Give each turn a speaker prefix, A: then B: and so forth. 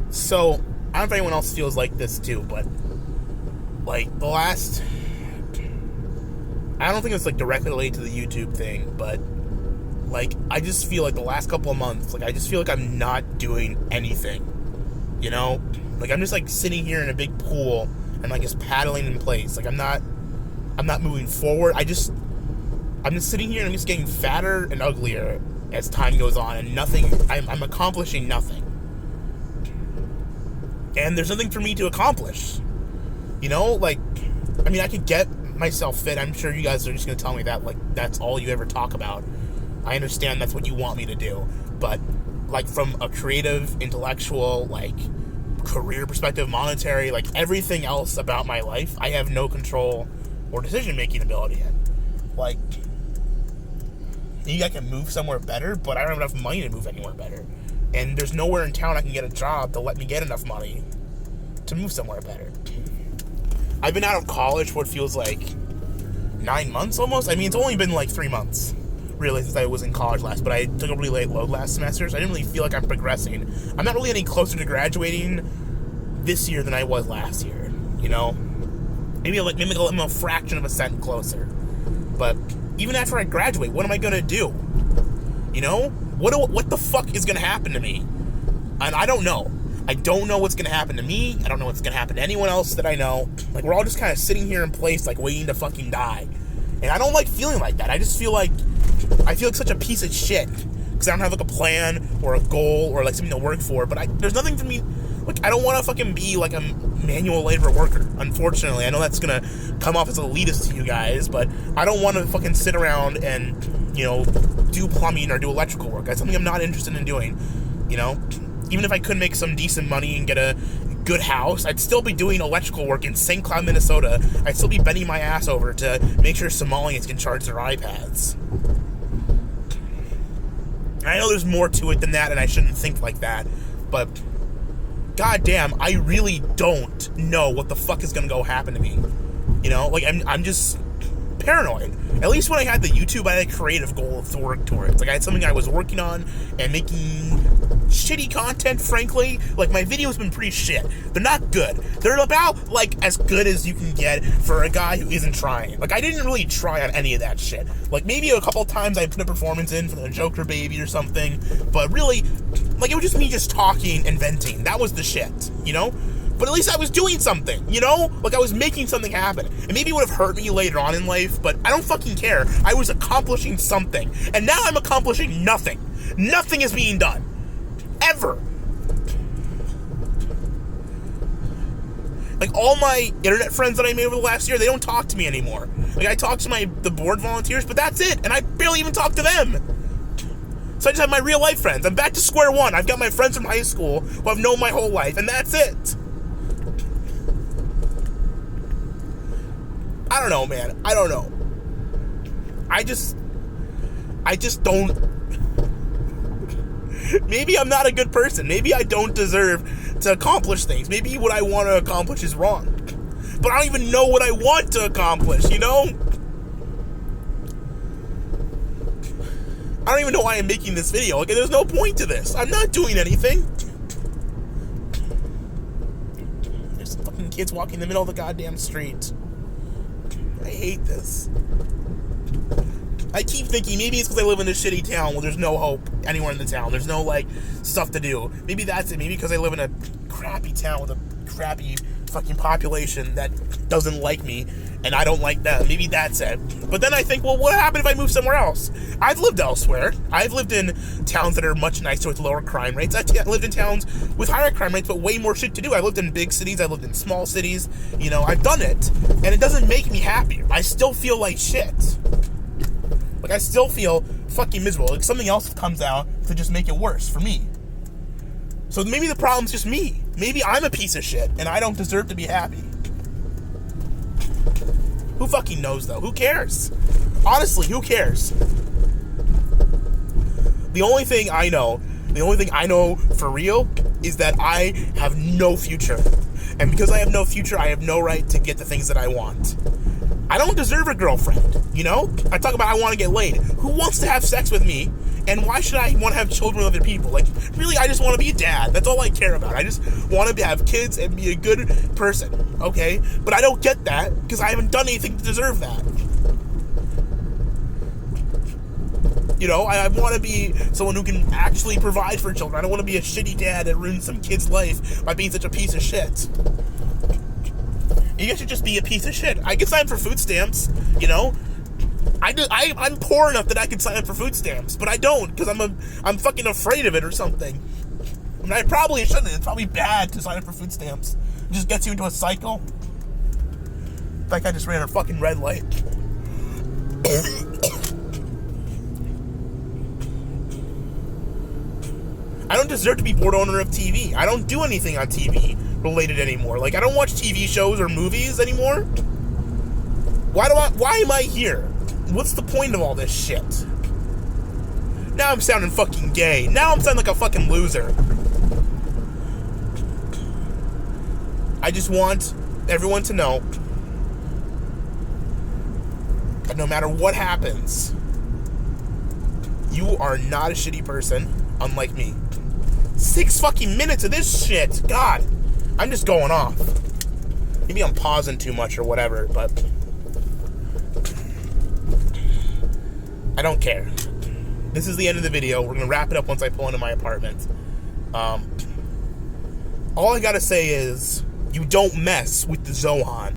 A: So, I don't know if anyone else feels like this too, but like the last, I don't think it's like directly related to the YouTube thing, but like I just feel like the last couple of months, like I just feel like I'm not doing anything, you know? Like I'm just like sitting here in a big pool and like just paddling in place. Like I'm not moving forward. I'm just sitting here and I'm just getting fatter and uglier as time goes on, and I'm accomplishing nothing. And there's nothing for me to accomplish. You know, like, I mean, I could get myself fit. I'm sure you guys are just going to tell me that, like, that's all you ever talk about. I understand that's what you want me to do. But, like, from a creative, intellectual, like, career perspective, monetary, like, everything else about my life, I have no control or decision-making ability in. Like, maybe I can move somewhere better, but I don't have enough money to move anywhere better. And there's nowhere in town I can get a job to let me get enough money to move somewhere better. I've been out of college for what feels like 9 months almost. I mean, it's only been like 3 months, really, since I was in college last. But I took a really late load last semester, so I didn't really feel like I'm progressing. I'm not really any closer to graduating this year than I was last year, you know? Maybe I'm a fraction of a cent closer. But even after I graduate, what am I going to do? You know? What the fuck is going to happen to me? And I don't know. I don't know what's going to happen to me. I don't know what's going to happen to anyone else that I know. Like, we're all just kind of sitting here in place, like, waiting to fucking die. And I don't like feeling like that. I feel like such a piece of shit. Because I don't have, like, a plan or a goal or, like, something to work for. But there's nothing for me. Like, I don't want to fucking be, like, a manual labor worker, unfortunately. I know that's going to come off as elitist to you guys, but I don't want to fucking sit around and, you know, do plumbing or do electrical work. That's something I'm not interested in doing, you know? Even if I could make some decent money and get a good house, I'd still be doing electrical work in St. Cloud, Minnesota. I'd still be bending my ass over to make sure Somalians can charge their iPads. I know there's more to it than that, and I shouldn't think like that, but goddamn, I really don't know what the fuck is gonna go happen to me. You know, like I'm just paranoid. At least when I had the YouTube, I had a creative goal to work towards. Like I had something I was working on and making shitty content, frankly. Like my videos have been pretty shit. They're not good. They're about like as good as you can get for a guy who isn't trying. Like I didn't really try on any of that shit. Like maybe a couple times I put a performance in for the Joker baby or something, but really, like it was just me just talking and venting. That was the shit, you know? But at least I was doing something, you know? Like, I was making something happen. And maybe it would have hurt me later on in life, but I don't fucking care. I was accomplishing something. And now I'm accomplishing nothing. Nothing is being done. Ever. Like, all my internet friends that I made over the last year, they don't talk to me anymore. Like, I talk to the board volunteers, but that's it. And I barely even talk to them. So I just have my real life friends. I'm back to square one. I've got my friends from high school who I've known my whole life, and that's it. I don't know, man. I don't know. I just don't. Maybe I'm not a good person. Maybe I don't deserve to accomplish things. Maybe what I want to accomplish is wrong. But I don't even know what I want to accomplish, you know? I don't even know why I'm making this video. Like, there's no point to this. I'm not doing anything. There's some fucking kids walking in the middle of the goddamn street. I hate this. I keep thinking maybe it's because I live in a shitty town where there's no hope anywhere in the town. There's no, like, stuff to do. Maybe that's it. Maybe because I live in a crappy town with a crappy fucking population that doesn't like me, and I don't like them. Maybe that's it. But then I think, well, what happened if I move somewhere else? I've lived elsewhere. I've lived in towns that are much nicer with lower crime rates. I've lived in towns with higher crime rates, but way more shit to do. I've lived in big cities. I've lived in small cities. You know, I've done it. And it doesn't make me happier. I still feel like shit. Like, I still feel fucking miserable. Like, something else comes out to just make it worse for me. So maybe the problem's just me. Maybe I'm a piece of shit, and I don't deserve to be happy. Who fucking knows, though? Who cares? Honestly, who cares? The only thing I know for real, is that I have no future. And because I have no future, I have no right to get the things that I want. I don't deserve a girlfriend, you know? I talk about I want to get laid. Who wants to have sex with me And why should I want to have children with other people? Like, really, I just want to be a dad. That's all I care about. I just want to have kids and be a good person, okay? But I don't get that because I haven't done anything to deserve that. You know, I want to be someone who can actually provide for children. I don't want to be a shitty dad that ruins some kid's life by being such a piece of shit. You guys should just be a piece of shit. I can sign for food stamps, you know? I'm poor enough that I can sign up for food stamps, but I don't because I'm fucking afraid of it or something. I mean, I probably shouldn't. It's probably bad to sign up for food stamps. It just gets you into a cycle. Like I just ran a fucking red light. I don't deserve to be board owner of TV. I don't do anything on TV related anymore. Like I don't watch TV shows or movies anymore. Why am I here? What's the point of all this shit? Now I'm sounding fucking gay. Now I'm sounding like a fucking loser. I just want everyone to know that no matter what happens, you are not a shitty person, unlike me. 6 fucking minutes of this shit. God, I'm just going off. Maybe I'm pausing too much or whatever, but I don't care. This is the end of the video. We're going to wrap it up once I pull into my apartment. All I got to say is, you don't mess with the Zohan.